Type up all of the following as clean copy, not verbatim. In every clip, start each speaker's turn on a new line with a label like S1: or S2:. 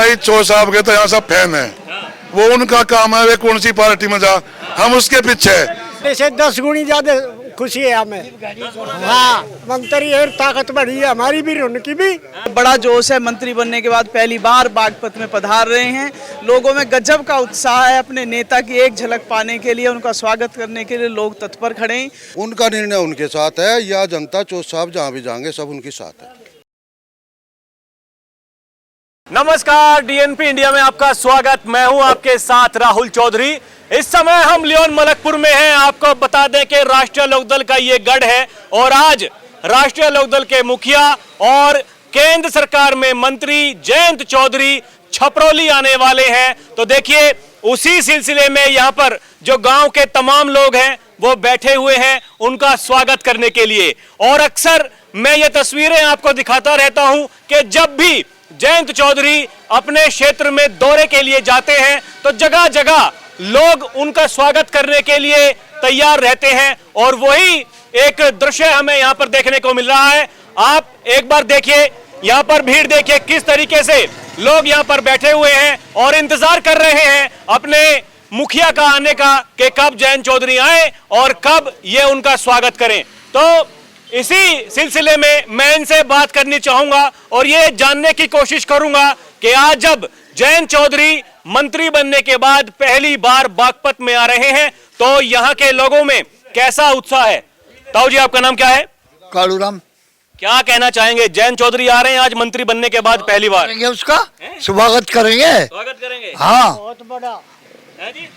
S1: भाई चो साहब के तो यहाँ सब फैन है, वो उनका काम है, वे कौन सी पार्टी में जा, हम उसके पीछे है।
S2: ऐसे 10 गुनी ज्यादा खुशी है हमें। हाँ, मंत्री और ताकत बढ़ी है हमारी भी, उनकी भी।
S3: बड़ा जोश है, मंत्री बनने के बाद पहली बार बागपत में पधार रहे हैं। लोगों में गजब का उत्साह है, अपने नेता की एक झलक पाने के लिए, उनका स्वागत करने के लिए लोग तत्पर खड़े हैं।
S4: उनका निर्णय उनके साथ है, या जनता चौथ साहब जहाँ भी जाएंगे सब उनके साथ है।
S5: नमस्कार, डीएनपी इंडिया में आपका स्वागत। मैं हूं आपके साथ राहुल चौधरी। इस समय हम लियोन मलकपुर में हैं। आपको बता दें कि राष्ट्रीय लोकदल का ये गढ़ है और आज राष्ट्रीय लोकदल के मुखिया और केंद्र सरकार में मंत्री जयंत चौधरी छपरौली आने वाले हैं। तो देखिए, उसी सिलसिले में यहाँ पर जो गांव के तमाम लोग हैं वो बैठे हुए हैं उनका स्वागत करने के लिए। और अक्सर मैं ये तस्वीरें आपको दिखाता रहता हूं कि जब भी जयंत चौधरी अपने क्षेत्र में दौरे के लिए जाते हैं तो जगह जगह लोग उनका स्वागत करने के लिए तैयार रहते हैं और वही एक दृश्य हमें यहाँ पर देखने को मिल रहा है। आप एक बार देखिए, यहाँ पर भीड़ देखिए किस तरीके से लोग यहाँ पर बैठे हुए हैं और इंतजार कर रहे हैं अपने मुखिया का आने का कि कब जयंत चौधरी आए और कब ये उनका स्वागत करें। तो इसी सिलसिले में मैं इनसे बात करनी चाहूंगा और ये जानने की कोशिश करूंगा कि आज जब जयंत चौधरी मंत्री बनने के बाद पहली बार बागपत में आ रहे हैं तो यहाँ के लोगों में कैसा उत्साह है। ताऊ जी, आपका नाम क्या है?
S6: कालूराम।
S5: क्या कहना चाहेंगे? जयंत चौधरी आ रहे हैं आज मंत्री बनने के बाद पहली बार,
S6: करेंगे उसका स्वागत करेंगे।
S5: स्वागत करेंगे।
S6: हाँ,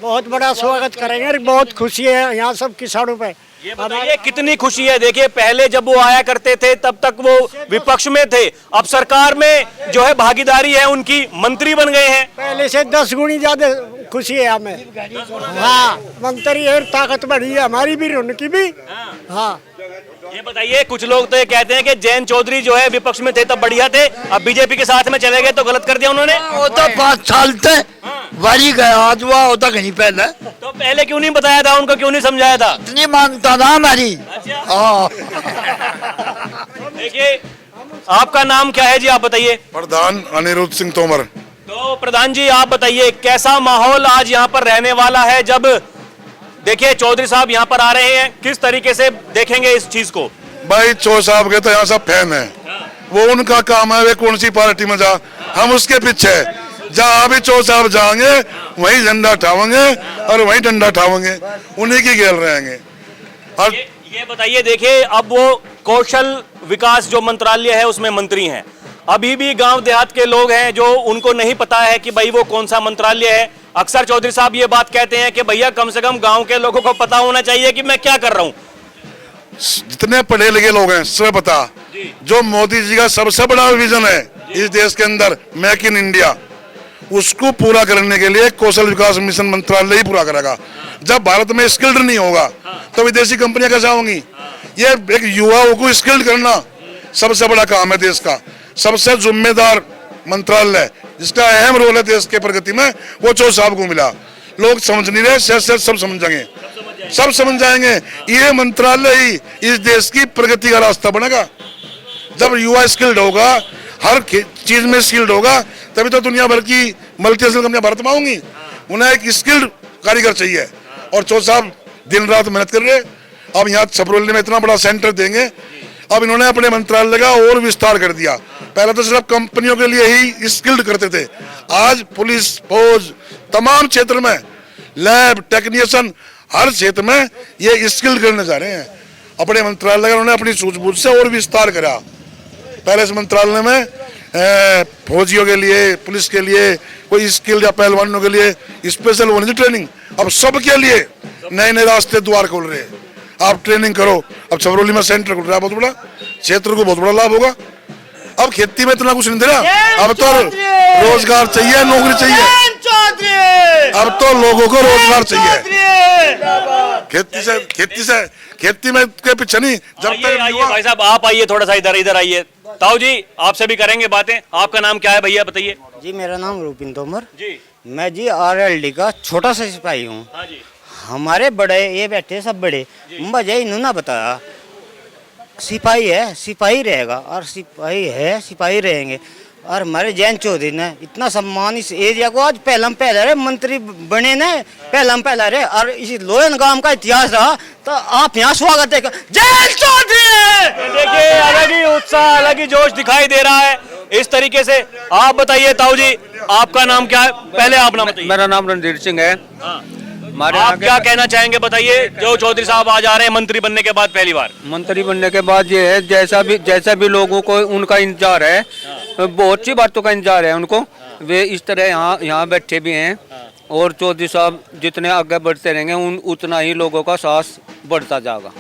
S2: बहुत बड़ा स्वागत करेंगे। बहुत खुशी है यहाँ सब किसानों पे।
S5: ये बताइए कितनी खुशी है। देखिए, पहले जब वो आया करते थे तब तक वो विपक्ष में थे, अब सरकार में जो है भागीदारी है उनकी, मंत्री बन गए हैं।
S2: पहले से 10 गुनी ज्यादा खुशी है हमें। हाँ, मंत्री और ताकत बढ़ी है हमारी भी, उनकी भी। हाँ,
S5: ये बताइए, कुछ लोग तो ये कहते हैं कि जयंत चौधरी जो है विपक्ष में थे तब बढ़िया थे, अब बीजेपी के साथ में चले गए तो गलत कर दिया उन्होंने।
S6: वो तो 5 साल थे वारी गया, आज हुआ होता कहीं पहले।
S5: तो पहले क्यों नहीं बताया था उनको, क्यों नहीं समझाया था?
S6: इतनी मानता था हमारी। हाँ,
S5: देखिए, आपका नाम क्या है जी, आप बताइए?
S1: प्रधान अनिरुद्ध सिंह तोमर।
S5: तो प्रधान जी, आप बताइए कैसा माहौल आज यहाँ पर रहने वाला है जब देखिए चौधरी साहब यहाँ पर आ रहे हैं, किस तरीके से देखेंगे इस चीज को?
S1: भाई चो साहब के तो यहाँ सब फैन है, वो उनका काम है, वे कौन सी पार्टी में जा, हम उसके पीछे है। जहाँ भी चो साहब जाएंगे वहीं झंडा उठावेंगे और वहीं डंडा उठावेंगे, उन्हीं की खेल रहेंगे। और
S5: ये बताइए, देखिए अब वो कौशल विकास जो मंत्रालय है उसमें मंत्री हैं, अभी भी गांव देहात के लोग हैं जो उनको नहीं पता है कि भाई वो कौन सा मंत्रालय है। अक्सर चौधरी साहब ये बात कहते हैं कि भैया कम से कम गांव के लोगों को पता होना चाहिए कि मैं क्या कर रहा हूँ।
S1: जितने पढ़े लिखे लोग हैं सब पता, जो मोदी जी का सबसे बड़ा विजन है इस देश के अंदर, मेक इन इंडिया, उसको पूरा करने के लिए कौशल विकास मिशन मंत्रालय ही पूरा करेगा। जब भारत में स्किल्ड नहीं होगा तो विदेशी कंपनियां कैसे होंगी? ये एक युवाओं को स्किल्ड करना सबसे बड़ा काम है देश का। सबसे जिम्मेदार मंत्रालय जिसका अहम रोल है देश के प्रगति में, वो चो साहब को मिला। लोग समझ नहीं रहे, सब समझेंगे, सब समझ जाएंगे। ये मंत्रालय ही इस देश की प्रगति का रास्ता बनेगा। जब युवा स्किल्ड होगा, हर चीज में स्किल्ड होगा, तभी तो दुनिया भर की मल्टीनेशनल कंपनियां भारत में आऊंगी। उन्हें एक स्किल्ड कारीगर चाहिए और चो साहब दिन रात मेहनत कर रहे। अब यहाँ छपरौली में इतना बड़ा सेंटर देंगे, अब इन्होंने अपने मंत्रालय का और विस्तार कर दिया। पहले तो सिर्फ कंपनियों के लिए ही स्किल्ड करते थे, आज पुलिस फौज तमाम क्षेत्र में, लैब टेक्नीशियन हर क्षेत्र में ये स्किल्ड करने जा रहे हैं। अपने मंत्रालय का उन्होंने अपनी सूझबूझ से और विस्तार करा। पहले इस मंत्रालय में फौजियों के लिए, पुलिस के लिए कोई स्किल या पहलवानों के लिए स्पेशल होने की ट्रेनिंग, अब सबके लिए नए नए रास्ते द्वार खोल रहे हैं। आप ट्रेनिंग करो, अब छपरौली में सेंटर खुल रहा है, बहुत बड़ा क्षेत्र को बहुत बड़ा लाभ होगा। अब खेती में इतना कुछ नहीं दे रहा, अब तो रोजगार चाहिए, नौकरी चाहिए, अब तो लोगों को रोजगार चाहिए। खेती में के पीछे नहीं। जब तक
S5: आइए भाई साहब, आप आइए थोड़ा सा इधर आइए। ताऊ जी, आपसे भी करेंगे बातें। आपका नाम क्या है भैया, बताइए?
S2: जी मेरा नाम रूपिन तोमर
S5: जी।
S2: मैं जी RLD का छोटा सा सिपाही हूँ।
S5: हाँ जी।
S2: हमारे बड़े ये बैठे सब बड़े, मुझे इन्होंने बताया सिपाही है सिपाही रहेगा और सिपाही है सिपाही रहेंगे।
S7: और हमारे जयंत चौधरी ने इतना सम्मान इस एरिया को आज पहला रे मंत्री बने ने पहला रे, और इस लोयन गांव का इतिहास रहा। तो आप यहाँ स्वागत है जयंत चौधरी।
S5: देखिए अलग ही उत्साह, अलग ही जोश दिखाई दे रहा है इस तरीके से। आप बताइए ताऊ जी, आपका नाम क्या है? पहले आप नाम बताइए।
S8: मेरा नाम रणधीर सिंह है।
S5: आप क्या कहना चाहेंगे बताइए, जो चौधरी साहब आज आ रहे हैं मंत्री बनने के बाद पहली बार?
S8: मंत्री बनने के बाद ये है, जैसा भी लोगों को उनका इंतजार है, बहुत सी बातों का इंतजार है उनको। वे इस तरह यहाँ बैठे भी हैं, और चौधरी साहब जितने आगे बढ़ते रहेंगे उतना ही लोगों का साहस बढ़ता जाएगा।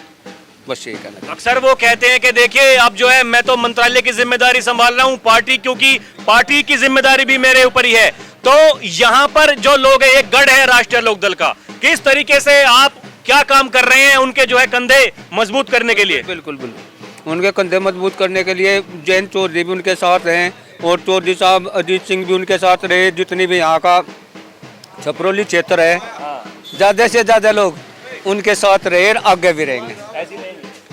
S8: बस यही कहना।
S5: अक्सर वो कहते हैं कि देखिए अब जो है मैं तो मंत्रालय की जिम्मेदारी संभाल रहा हूँ पार्टी, क्योंकि पार्टी की जिम्मेदारी भी मेरे ऊपर ही है। तो यहाँ पर जो लोग हैं, एक गढ़ है राष्ट्रीय लोकदल का, किस तरीके से आप क्या काम कर रहे हैं उनके जो है कंधे मजबूत करने के लिए?
S8: बिल्कुल बिल्कुल, उनके कंधे मजबूत करने के लिए जयंत चौधरी भी उनके साथ हैं, और चौधरी साहब अजीत सिंह भी उनके साथ रहे। जितनी भी यहाँ का छपरौली क्षेत्र है, ज़्यादा से ज़्यादा लोग उनके साथ रहे, आगे भी रहेंगे।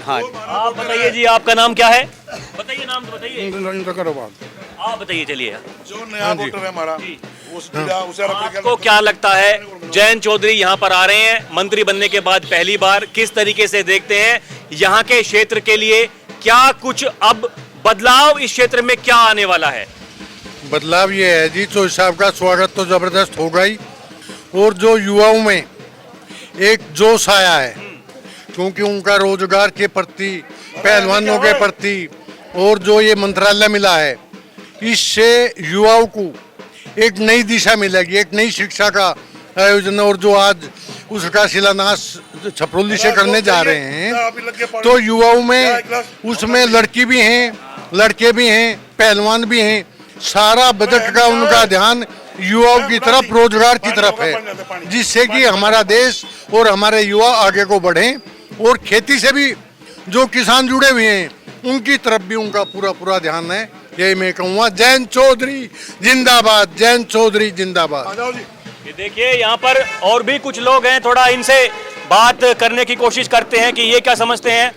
S8: हाँ,
S5: आप बताइए जी, आपका नाम क्या है? बताइए नाम तो बताइए। आप बताइए, चलिए।
S1: जो नया वोटर है हमारा, उसे
S5: आपको क्या लगता है, जयंत चौधरी यहाँ पर आ रहे हैं मंत्री बनने के बाद पहली बार, किस तरीके से देखते हैं यहाँ के क्षेत्र के लिए? क्या कुछ अब बदलाव इस क्षेत्र में क्या आने वाला है?
S9: बदलाव ये है जी, चौधरी साहब का स्वागत तो जबरदस्त होगा ही, और जो युवाओं में एक जोश आया है, क्योंकि उनका रोजगार के प्रति, पहलवानों के प्रति, और जो ये मंत्रालय मिला है, इससे युवाओं को एक नई दिशा मिलेगी, एक नई शिक्षा का आयोजन। और जो आज उसका शिलान्यास छपरौली से करने जा रहे हैं, तो युवाओं में उसमें लड़की भी हैं, लड़के भी हैं, पहलवान भी हैं। सारा बजट का उनका ध्यान युवाओं की तरफ, रोजगार की तरफ है, जिससे कि हमारा देश और हमारे युवा आगे को बढ़ें। और खेती से भी जो किसान जुड़े हुए हैं, उनकी तरफ भी उनका पूरा ध्यान है। यही मैं कहूँगा, जयंत चौधरी जिंदाबाद, जयंत चौधरी जिंदाबाद।
S5: ये देखिए यहाँ पर और भी कुछ लोग हैं, थोड़ा इनसे बात करने की कोशिश करते हैं कि ये क्या समझते हैं।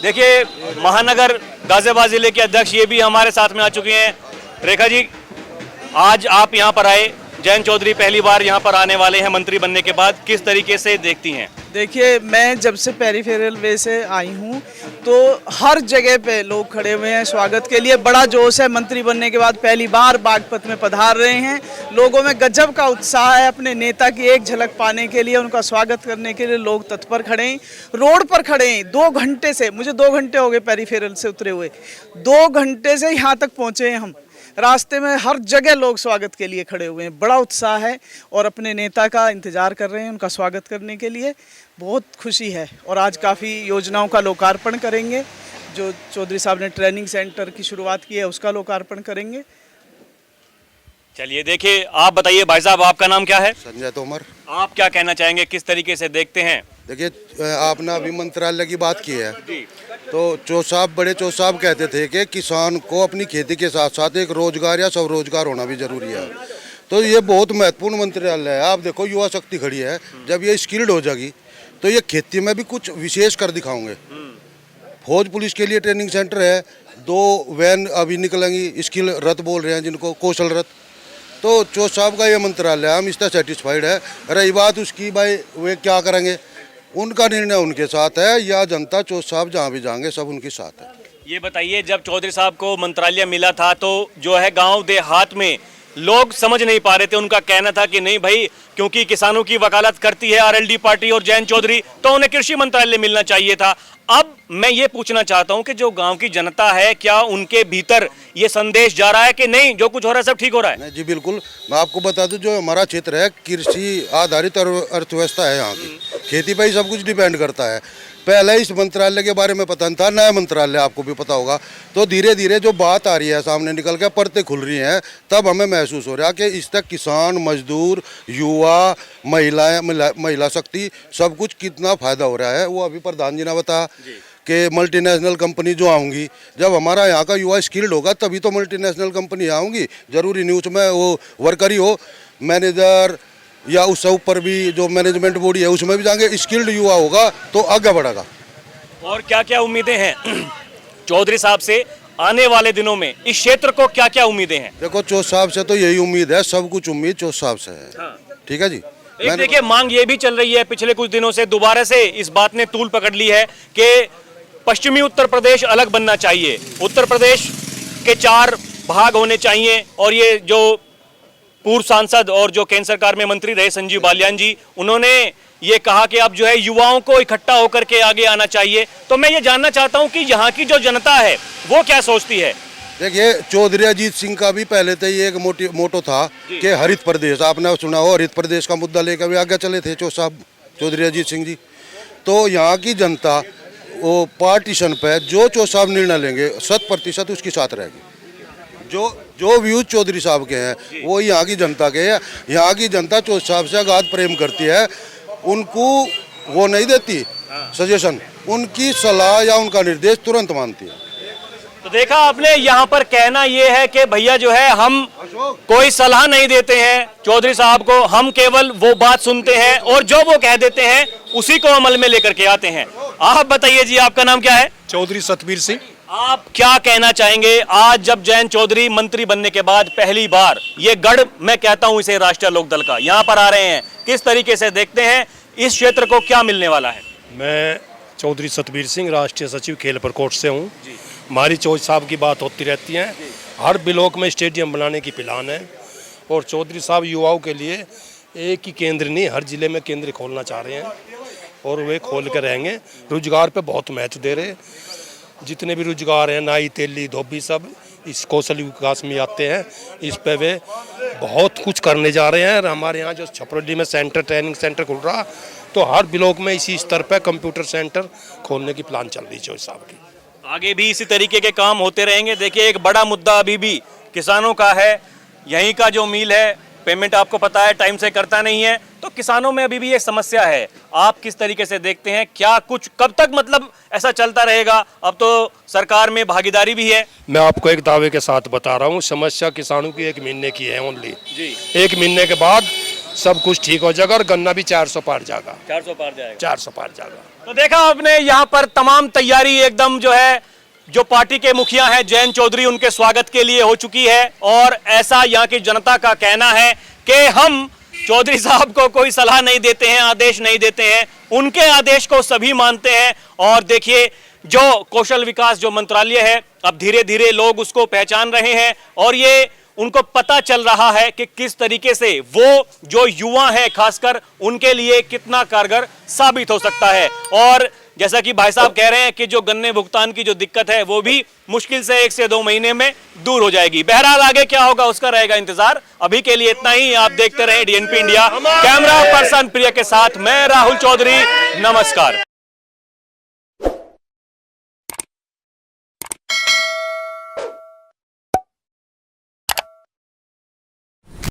S5: देखिए महानगर गाजियाबाद जिले के अध्यक्ष ये भी हमारे साथ में आ चुके हैं। रेखा जी, आज आप यहाँ पर आए, जयंत चौधरी पहली बार यहाँ पर आने वाले हैं मंत्री बनने के बाद, किस तरीके से देखती हैं?
S3: देखिए, मैं जब से पेरिफेरल वे से आई हूँ, तो हर जगह पे लोग खड़े हुए हैं स्वागत के लिए। बड़ा जोश है, मंत्री बनने के बाद पहली बार बागपत में पधार रहे हैं। लोगों में गजब का उत्साह है, अपने नेता की एक झलक पाने के लिए, उनका स्वागत करने के लिए लोग तत्पर खड़े हैं, रोड पर खड़े हैं। 2 घंटे से, मुझे 2 घंटे हो गए पेरिफेरल से उतरे हुए, 2 घंटे से यहाँ तक पहुँचे हैं हम। रास्ते में हर जगह लोग स्वागत के लिए खड़े हुए हैं, बड़ा उत्साह है, और अपने नेता का इंतजार कर रहे हैं उनका स्वागत करने के लिए। बहुत खुशी है, और आज काफ़ी योजनाओं का लोकार्पण करेंगे। जो चौधरी साहब ने ट्रेनिंग सेंटर की शुरुआत की है, उसका लोकार्पण करेंगे।
S5: चलिए देखिए, आप बताइए भाई साहब, आपका नाम क्या है?
S4: संजय तोमर।
S5: आप क्या कहना चाहेंगे, किस तरीके से देखते हैं?
S4: देखिए, आपने अभी मंत्रालय की बात की है, तो बड़े चौधरी साहब कहते थे कि किसान को अपनी खेती के साथ साथ एक रोजगार या स्वरोजगार होना भी जरूरी है। तो ये बहुत महत्वपूर्ण मंत्रालय है। आप देखो, युवा शक्ति खड़ी है, जब ये स्किल्ड हो जाएगी तो ये खेती में भी कुछ विशेष कर दिखाओगे। फौज पुलिस के लिए ट्रेनिंग सेंटर है, 2 वैन अभी निकलेंगी, स्किल रथ बोल रहे हैं जिनको, कौशल रथ। तो चौधरी साहब का ये मंत्रालय, हम इससे सेटिस्फाइड है। रही बात उसकी, भाई वे क्या करेंगे, उनका निर्णय उनके साथ है, या जनता चौधरी साहब जहाँ भी जाएंगे सब उनके साथ है।
S5: ये बताइए, जब चौधरी साहब को मंत्रालय मिला था, तो जो है गांव देहात में लोग समझ नहीं पा रहे थे। उनका कहना था कि नहीं भाई, क्योंकि किसानों की वकालत करती है आरएलडी पार्टी और जयंत चौधरी, तो उन्हें कृषि मंत्रालय मिलना चाहिए था। अब मैं ये पूछना चाहता हूं कि जो गांव की जनता है, क्या उनके भीतर ये संदेश जा रहा है कि नहीं, जो कुछ हो रहा है सब ठीक हो रहा है?
S4: नहीं जी, बिल्कुल। मैं आपको बता दूं, जो हमारा क्षेत्र है, कृषि आधारित अर्थव्यवस्था है यहाँ की, खेती पर ही सब कुछ डिपेंड करता है। पहले इस मंत्रालय के बारे में पता नहीं था, नया मंत्रालय आपको भी पता होगा। तो धीरे धीरे जो बात आ रही है सामने निकल के, परतें खुल रही हैं, तब हमें महसूस हो रहा है कि इस तक किसान, मजदूर, युवा, महिला शक्ति, सब कुछ कितना फायदा हो रहा है। वो अभी प्रधान जी ने बताया कि मल्टीनेशनल कंपनी जो आऊँगी, जब हमारा यहाँ का युवा स्किल्ड होगा तभी तो मल्टीनेशनल कंपनी आऊँगी। जरूरी नहीं उसमें वो वर्कर ही हो, मैनेजर या उससे ऊपर भी जो मैनेजमेंट बॉडी है उसमें भी जाएंगे, स्किल्ड युवा होगा तो आगे बढ़ेगा।
S5: और क्या क्या उम्मीदें हैं चौधरी साहब से आने वाले दिनों में इस क्षेत्र को क्या क्या उम्मीदें हैं?
S4: देखो चौथ साहब से तो यही उम्मीद है, सब कुछ उम्मीद चौथ साहब से है। ठीक है जी।
S5: एक देखिए मांग ये भी चल रही है पिछले कुछ दिनों से, दोबारा से इस बात ने तूल पकड़ ली है कि पश्चिमी उत्तर प्रदेश अलग बनना चाहिए, उत्तर प्रदेश के 4 भाग होने चाहिए। और ये जो पूर्व सांसद और जो केंद्र सरकार में मंत्री रहे संजीव बालियान जी, उन्होंने ये कहा कि अब जो है युवाओं को इकट्ठा होकर के आगे आना चाहिए। तो मैं ये जानना चाहता हूं कि यहाँ की जो जनता है वो क्या सोचती है।
S4: देखिए चौधरी अजीत सिंह का भी पहले तो ये एक मोटो था कि हरित प्रदेश, आपने सुना हो, हरित प्रदेश का मुद्दा लेकर भी आगे चले थे चौधरी अजीत सिंह जी। तो यहाँ की जनता वो पार्टीशन पे जो चौथ साहब निर्णय लेंगे 100% उसके साथ रहेगी। जो व्यूज चौधरी साहब के हैं वो यहाँ की जनता के हैं। यहाँ की जनता चौथ साहब से अगाध प्रेम करती है, उनको वो नहीं देती सजेशन, उनकी सलाह या उनका निर्देश तुरंत मानती है।
S5: तो देखा आपने, यहाँ पर कहना ये है कि भैया जो है हम कोई सलाह नहीं देते हैं चौधरी साहब को, हम केवल वो बात सुनते हैं और जो वो कह देते हैं उसी को अमल में लेकर के आते हैं। आप बताइए जी, आपका नाम क्या है?
S10: चौधरी सतबीर सिंह।
S5: आप क्या कहना चाहेंगे आज जब जयंत चौधरी मंत्री बनने के बाद पहली बार ये गढ़, मैं कहता हूं इसे राष्ट्रीय लोकदल का, यहाँ पर आ रहे हैं, किस तरीके से देखते हैं इस क्षेत्र को क्या मिलने वाला है?
S10: मैं चौधरी सतबीर सिंह, राष्ट्रीय सचिव खेल प्रकोष्ठ से हूँ। हमारी चौधरी साहब की बात होती रहती है, हर ब्लॉक में स्टेडियम बनाने की प्लान है और चौधरी साहब युवाओं के लिए एक ही केंद्र नहीं, हर जिले में केंद्र खोलना चाह रहे हैं और वे खोल कर रहेंगे। रोजगार पे बहुत महत्व दे रहे, जितने भी रोजगार हैं, नाई, तेली, धोबी, सब इस कौशल विकास में आते हैं। इस पे वे बहुत कुछ करने जा रहे हैं। हमारे यहाँ जो छपरौली में सेंटर, ट्रेनिंग सेंटर खुल रहा, तो हर ब्लॉक में इसी स्तर पे कंप्यूटर सेंटर खोलने की प्लान चल रही चौधरी साहब की।
S5: आगे भी इसी तरीके के काम होते रहेंगे। देखिए एक बड़ा मुद्दा अभी भी किसानों का है, यहीं का जो मिल है पेमेंट आपको पता है टाइम से करता नहीं है, तो किसानों में अभी भी ये समस्या है। आप किस तरीके से देखते हैं, क्या कुछ कब तक मतलब ऐसा चलता रहेगा? अब तो सरकार में भागीदारी भी है।
S10: मैं आपको एक दावे के साथ बता रहा हूँ, समस्या किसानों की 1 महीने की है ओनली जी। 1 महीने के बाद सब कुछ ठीक हो जाएगा और गन्ना भी 400 पार जाएगा, 400 पार जाएगा, 400 पार जाएगा।
S5: तो देखा आपने, यहाँ पर तमाम तैयारी एकदम जो है, जो पार्टी के मुखिया हैं जयंत चौधरी, उनके स्वागत के लिए हो चुकी है। और ऐसा यहाँ की जनता का कहना है कि हम चौधरी साहब को कोई सलाह नहीं देते हैं, आदेश नहीं देते हैं, उनके आदेश को सभी मानते हैं। और देखिए जो कौशल विकास जो मंत्रालय है, अब धीरे धीरे लोग उसको पहचान रहे हैं और ये उनको पता चल रहा है कि किस तरीके से वो जो युवा हैं खासकर उनके लिए कितना कारगर साबित हो सकता है। और जैसा कि भाई साहब कह रहे हैं कि जो गन्ने भुगतान की जो दिक्कत है वो भी मुश्किल से 1 से 2 महीने में दूर हो जाएगी। बहरहाल आगे क्या होगा उसका रहेगा इंतजार। अभी के लिए इतना ही। आप देखते रहे DNP इंडिया। कैमरा पर्सन प्रिय के साथ मैं राहुल चौधरी, नमस्कार।